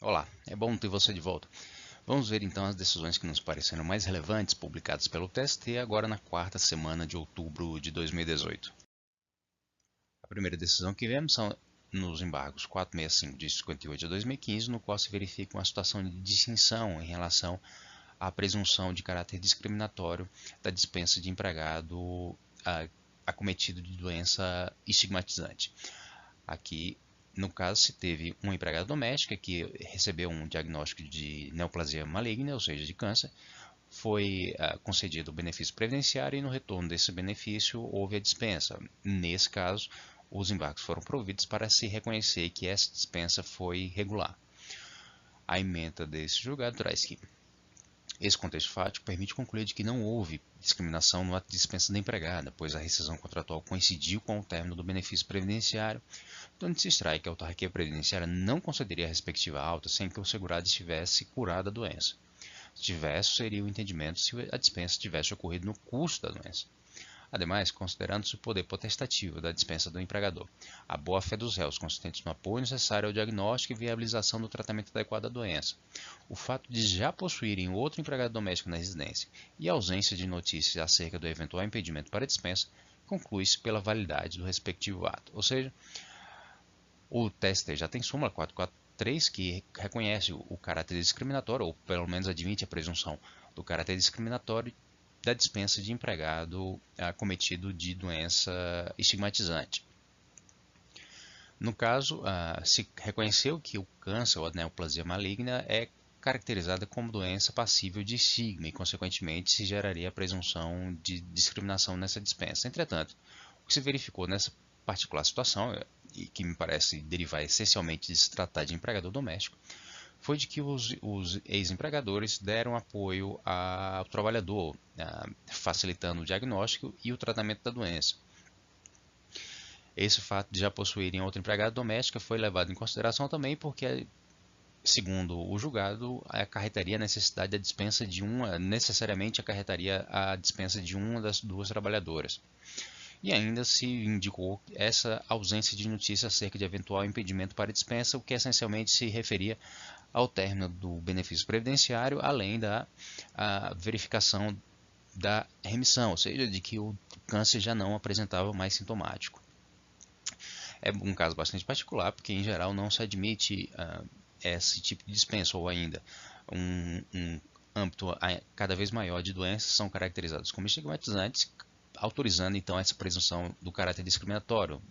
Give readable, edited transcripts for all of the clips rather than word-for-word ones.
Olá, é bom ter você de volta. Vamos ver então as decisões que nos pareceram mais relevantes publicadas pelo TST agora na quarta semana de outubro de 2018. A primeira decisão que vemos são nos embargos 465 de 58 de 2015, no qual se verifica uma situação de distinção em relação à presunção de caráter discriminatório da dispensa de empregado acometido de doença estigmatizante. Aqui, no caso, se teve uma empregada doméstica que recebeu um diagnóstico de neoplasia maligna, ou seja, de câncer, foi concedido o benefício previdenciário e no retorno desse benefício houve a dispensa. Nesse caso, os embargos foram providos para se reconhecer que essa dispensa foi regular. A ementa desse julgado traz que esse contexto fático permite concluir de que não houve discriminação no ato de dispensa da empregada, pois a rescisão contratual coincidiu com o término do benefício previdenciário, onde se extrai que a autarquia previdenciária não concederia a respectiva alta sem que o segurado estivesse curado da doença. Se tivesse, seria o entendimento se a dispensa tivesse ocorrido no curso da doença. Ademais, considerando-se o poder potestativo da dispensa do empregador, a boa-fé dos réus consistentes no apoio necessário ao diagnóstico e viabilização do tratamento adequado da doença, o fato de já possuírem outro empregado doméstico na residência e a ausência de notícias acerca do eventual impedimento para a dispensa, conclui-se pela validade do respectivo ato. Ou seja, o TST já tem súmula 443 que reconhece o caráter discriminatório, ou pelo menos admite a presunção do caráter discriminatório da dispensa de empregado acometido de doença estigmatizante. No caso, se reconheceu que o câncer ou a neoplasia maligna é caracterizada como doença passível de estigma e, consequentemente, se geraria a presunção de discriminação nessa dispensa. Entretanto, o que se verificou nessa particular situação, e que me parece derivar essencialmente de se tratar de empregador doméstico, foi de que os ex-empregadores deram apoio ao trabalhador, facilitando o diagnóstico e o tratamento da doença. Esse fato de já possuírem outra empregada doméstica foi levado em consideração também porque, segundo o julgado, acarretaria a necessidade da dispensa de necessariamente acarretaria a dispensa de uma das duas trabalhadoras. E ainda se indicou essa ausência de notícia acerca de eventual impedimento para dispensa, o que essencialmente se referia ao término do benefício previdenciário, além da verificação da remissão, ou seja, de que o câncer já não apresentava mais sintomático. É um caso bastante particular, porque em geral não se admite esse tipo de dispensa, ou ainda um âmbito cada vez maior de doenças são caracterizadas como estigmatizantes, autorizando então essa presunção do caráter discriminatório,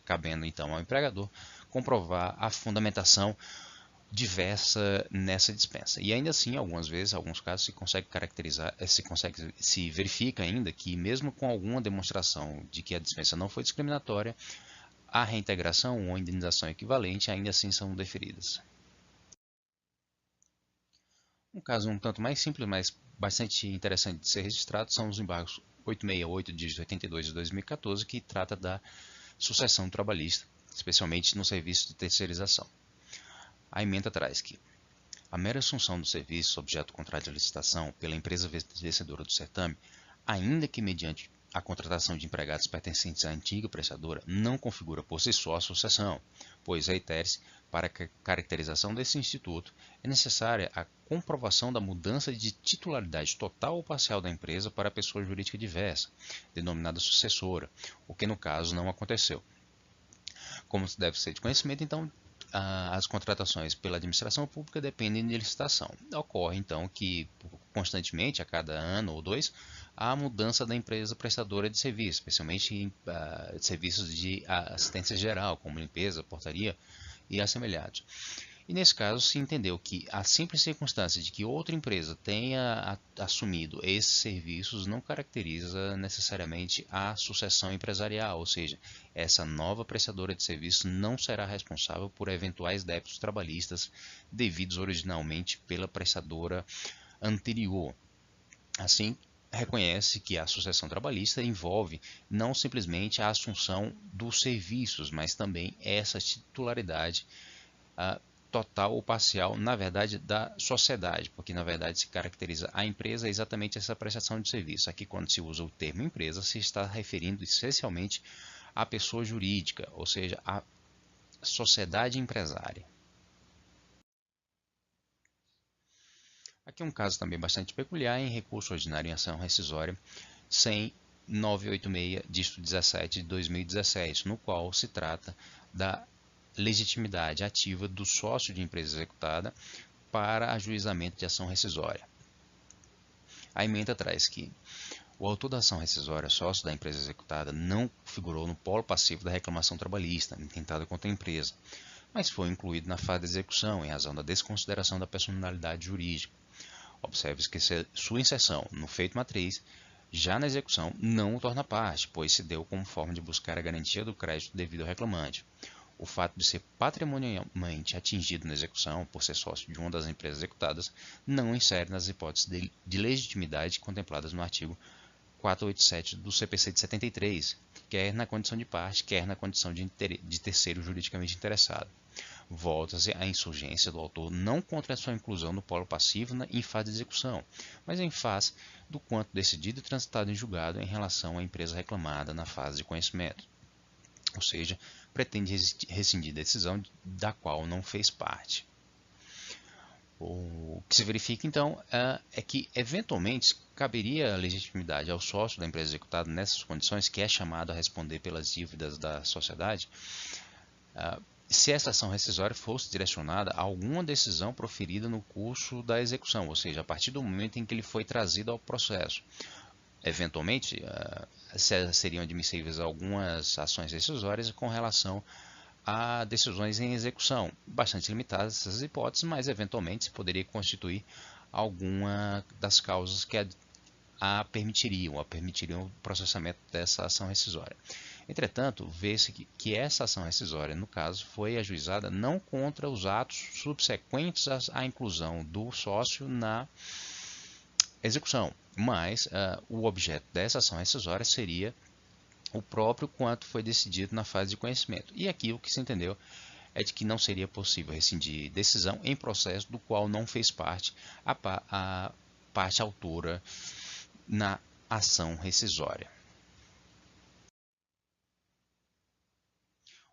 cabendo então ao empregador comprovar a fundamentação diversa nessa dispensa. E ainda assim, algumas vezes, alguns casos se consegue caracterizar, se verifica ainda que mesmo com alguma demonstração de que a dispensa não foi discriminatória, a reintegração ou indenização equivalente ainda assim são deferidas. Um caso um tanto mais simples, mas bastante interessante de ser registrado, são os embargos 868 de 82 de 2014, que trata da sucessão trabalhista, especialmente no serviço de terceirização. A ementa traz que a mera assunção do serviço objeto contrato de licitação pela empresa vencedora do certame, ainda que mediante a contratação de empregados pertencentes à antiga prestadora, não configura por si só a sucessão, pois, reitere-se, para a caracterização desse instituto é necessária a comprovação da mudança de titularidade total ou parcial da empresa para a pessoa jurídica diversa, denominada sucessora, o que no caso não aconteceu. Como deve ser de conhecimento, então, as contratações pela administração pública dependem de licitação. Ocorre, então, que constantemente, a cada ano ou dois, há mudança da empresa prestadora de serviço, especialmente em serviços de assistência geral, como limpeza, portaria e assemelhados. E nesse caso se entendeu que a simples circunstância de que outra empresa tenha assumido esses serviços não caracteriza necessariamente a sucessão empresarial, ou seja, essa nova prestadora de serviços não será responsável por eventuais débitos trabalhistas devidos originalmente pela prestadora anterior. Assim, reconhece que a sucessão trabalhista envolve não simplesmente a assunção dos serviços, mas também essa titularidade total ou parcial, na verdade, da sociedade, porque na verdade se caracteriza a empresa exatamente essa prestação de serviço. Aqui, quando se usa o termo empresa, se está referindo essencialmente à pessoa jurídica, ou seja, à sociedade empresária. Aqui um caso também bastante peculiar em recurso ordinário em ação rescisória 100.986, dígito 17 de 2017, no qual se trata da legitimidade ativa do sócio de empresa executada para ajuizamento de ação rescisória. A emenda traz que o autor da ação rescisória, sócio da empresa executada, não figurou no polo passivo da reclamação trabalhista intentada contra a empresa, mas foi incluído na fase de execução em razão da desconsideração da personalidade jurídica. Observe-se que sua inserção no feito matriz, já na execução, não o torna parte, pois se deu como forma de buscar a garantia do crédito devido ao reclamante. O fato de ser patrimonialmente atingido na execução, por ser sócio de uma das empresas executadas, não insere nas hipóteses de legitimidade contempladas no artigo 487 do CPC de 73, quer na condição de parte, quer na condição de terceiro juridicamente interessado. Volta-se à insurgência do autor não contra a sua inclusão no polo passivo em fase de execução, mas em face do quanto decidido e transitado em julgado em relação à empresa reclamada na fase de conhecimento. Ou seja, pretende rescindir decisão da qual não fez parte. O que se verifica, então, é que, eventualmente, caberia a legitimidade ao sócio da empresa executada nessas condições, que é chamado a responder pelas dívidas da sociedade, se essa ação rescisória fosse direcionada a alguma decisão proferida no curso da execução, ou seja, a partir do momento em que ele foi trazido ao processo. Eventualmente, seriam admissíveis algumas ações rescisórias com relação a decisões em execução, bastante limitadas essas hipóteses, mas eventualmente se poderia constituir alguma das causas que a permitiriam o processamento dessa ação rescisória. Entretanto, vê-se que essa ação rescisória, no caso, foi ajuizada não contra os atos subsequentes à inclusão do sócio na execução, mas o objeto dessa ação rescisória seria o próprio quanto foi decidido na fase de conhecimento. E aqui o que se entendeu é de que não seria possível rescindir decisão em processo do qual não fez parte a parte autora na ação rescisória.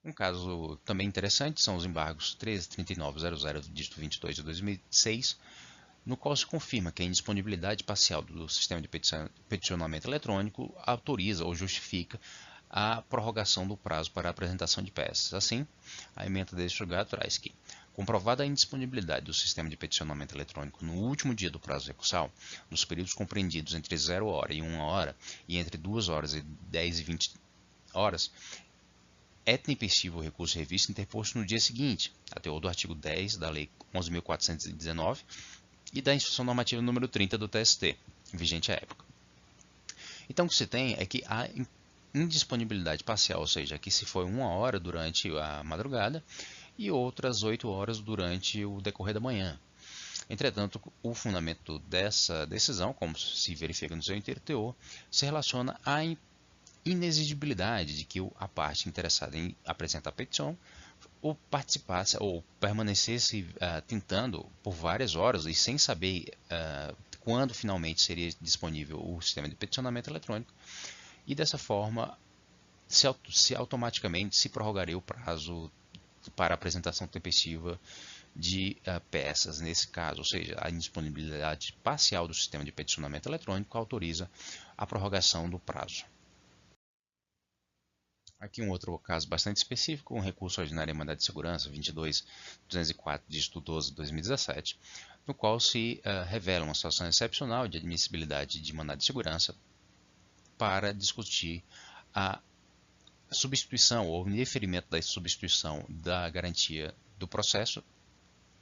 Um caso também interessante são os embargos 13.3900, dígito 22 de 2006, no qual se confirma que a indisponibilidade parcial do sistema de peticionamento eletrônico autoriza ou justifica a prorrogação do prazo para a apresentação de peças. Assim, a emenda deste julgado traz que, comprovada a indisponibilidade do sistema de peticionamento eletrônico no último dia do prazo recursal, nos períodos compreendidos entre 0 hora e 1 hora e entre 2 horas e 10 e 20 horas, é tempestivo o recurso revisto interposto no dia seguinte, a teor do artigo 10 da Lei 11.419, e da Instrução Normativa número 30 do TST, vigente à época. Então, o que se tem é que a indisponibilidade parcial, ou seja, aqui se foi 1 hora durante a madrugada e outras 8 horas durante o decorrer da manhã. Entretanto, o fundamento dessa decisão, como se verifica no seu inteiro teor, se relaciona à inexigibilidade de que a parte interessada em apresentar a petição ou participasse ou permanecesse tentando por várias horas e sem saber quando finalmente seria disponível o sistema de peticionamento eletrônico, e dessa forma se automaticamente se prorrogaria o prazo para apresentação tempestiva de peças nesse caso, ou seja, a indisponibilidade parcial do sistema de peticionamento eletrônico autoriza a prorrogação do prazo. Aqui um outro caso bastante específico, um recurso ordinário em mandado de segurança 22.204, dígito 12 de 2017, no qual se revela uma situação excepcional de admissibilidade de mandado de segurança para discutir a substituição ou indeferimento da substituição da garantia do processo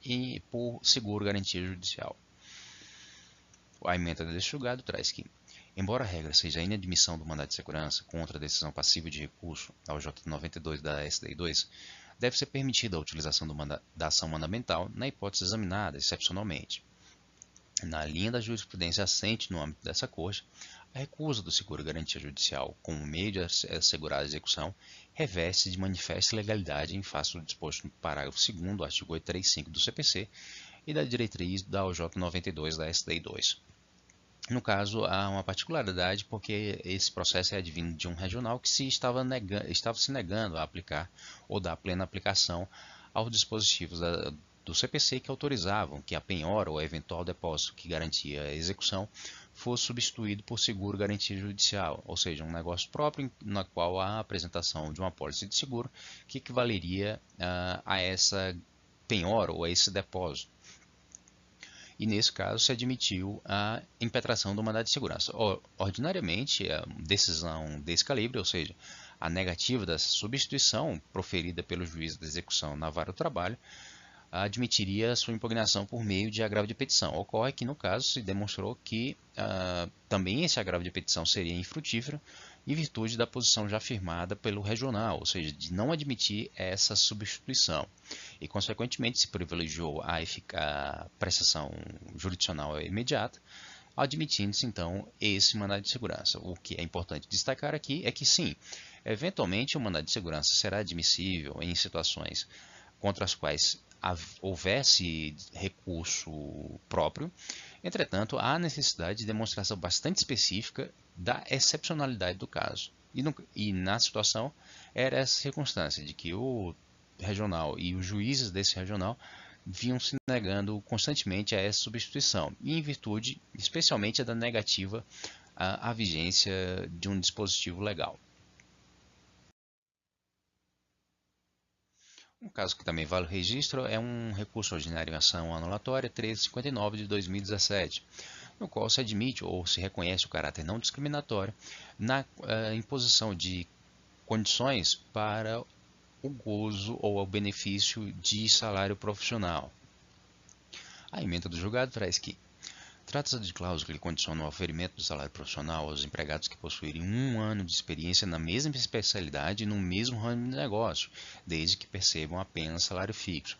e por seguro garantia judicial. A emenda deste julgado traz que, embora a regra seja a inadmissão do mandado de segurança contra a decisão passiva de recurso ao J92 da SDI2, deve ser permitida a utilização da ação mandamental na hipótese examinada excepcionalmente. Na linha da jurisprudência assente no âmbito dessa Corte, a recusa do seguro garantia judicial como meio de assegurar a execução reveste de manifesta ilegalidade em face do disposto no parágrafo 2º do artigo 835 do CPC e da diretriz da OJ 92 da SDI2. No caso, há uma particularidade porque esse processo é advindo de um regional que estava se negando a aplicar ou dar plena aplicação aos dispositivos do CPC que autorizavam que a penhora ou eventual depósito que garantia a execução fosse substituído por seguro garantia judicial, ou seja, um negócio próprio na qual a apresentação de uma apólice de seguro que equivaleria a essa penhora ou a esse depósito. E nesse caso se admitiu a impetração do mandado de segurança. Ordinariamente, a decisão desse calibre, ou seja, a negativa dessa substituição proferida pelo juiz da execução na vara do trabalho, admitiria sua impugnação por meio de agravo de petição. Ocorre que, no caso, se demonstrou que também esse agravo de petição seria infrutífero em virtude da posição já firmada pelo regional, ou seja, de não admitir essa substituição. E, consequentemente, se privilegiou a prestação jurisdicional imediata, admitindo-se, então, esse mandado de segurança. O que é importante destacar aqui é que, sim, eventualmente o mandado de segurança será admissível em situações contra as quais houvesse recurso próprio. Entretanto, há necessidade de demonstração bastante específica da excepcionalidade do caso. E na situação era essa circunstância de que o regional e os juízes desse regional vinham se negando constantemente a essa substituição, e em virtude especialmente da negativa à vigência de um dispositivo legal. Um caso que também vale o registro é um recurso ordinário em ação anulatória 1359 de 2017, no qual se admite ou se reconhece o caráter não discriminatório na imposição de condições para o gozo ou o benefício de salário profissional. A emenda do julgado traz que trata-se de cláusula que condiciona o oferimento do salário profissional aos empregados que possuírem 1 ano de experiência na mesma especialidade e no mesmo ramo de negócio, desde que percebam apenas salário fixo.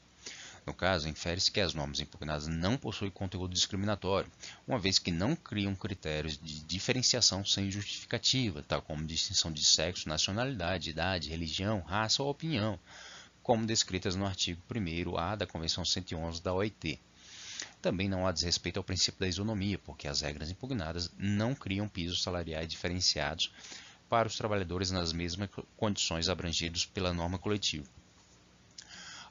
No caso, infere-se que as normas impugnadas não possuem conteúdo discriminatório, uma vez que não criam critérios de diferenciação sem justificativa, tal como distinção de sexo, nacionalidade, idade, religião, raça ou opinião, como descritas no artigo 1º-A da Convenção 111 da OIT. Também não há desrespeito ao princípio da isonomia, porque as regras impugnadas não criam pisos salariais diferenciados para os trabalhadores nas mesmas condições abrangidos pela norma coletiva.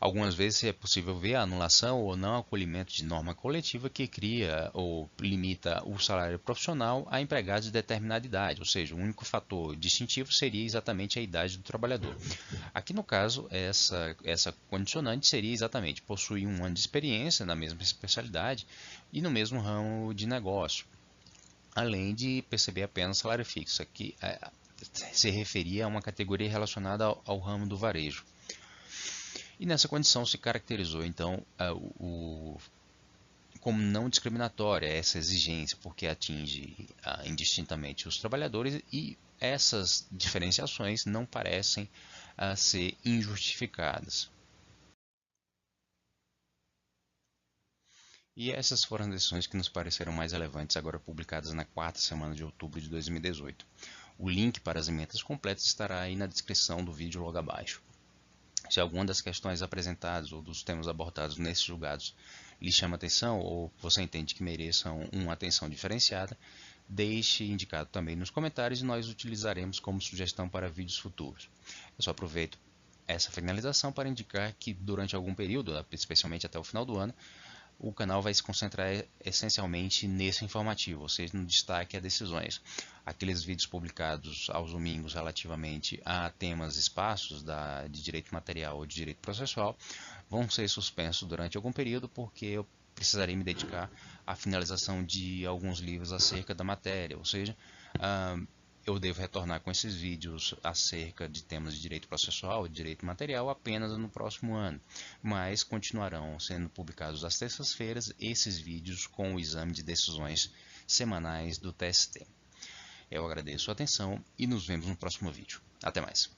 Algumas vezes é possível ver a anulação ou não acolhimento de norma coletiva que cria ou limita o salário profissional a empregados de determinada idade, ou seja, o único fator distintivo seria exatamente a idade do trabalhador. Aqui no caso, essa condicionante seria exatamente possuir 1 ano de experiência na mesma especialidade e no mesmo ramo de negócio, além de perceber apenas salário fixo, que se referia a uma categoria relacionada ao ramo do varejo. E nessa condição se caracterizou, então, como não discriminatória essa exigência, porque atinge indistintamente os trabalhadores e essas diferenciações não parecem ser injustificadas. E essas foram as decisões que nos pareceram mais relevantes, agora publicadas na 4ª semana de outubro de 2018. O link para as emendas completas estará aí na descrição do vídeo logo abaixo. Se alguma das questões apresentadas ou dos temas abordados nesses julgados lhe chama atenção ou você entende que mereçam uma atenção diferenciada, deixe indicado também nos comentários e nós utilizaremos como sugestão para vídeos futuros. Eu só aproveito essa finalização para indicar que durante algum período, especialmente até o final do ano, o canal vai se concentrar essencialmente nesse informativo, ou seja, no destaque a decisões. Aqueles vídeos publicados aos domingos relativamente a temas esparsos de direito material ou de direito processual vão ser suspensos durante algum período, porque eu precisarei me dedicar à finalização de alguns livros acerca da matéria, ou seja, eu devo retornar com esses vídeos acerca de temas de direito processual e direito material apenas no próximo ano, mas continuarão sendo publicados às terças-feiras esses vídeos com o exame de decisões semanais do TST. Eu agradeço a atenção e nos vemos no próximo vídeo. Até mais!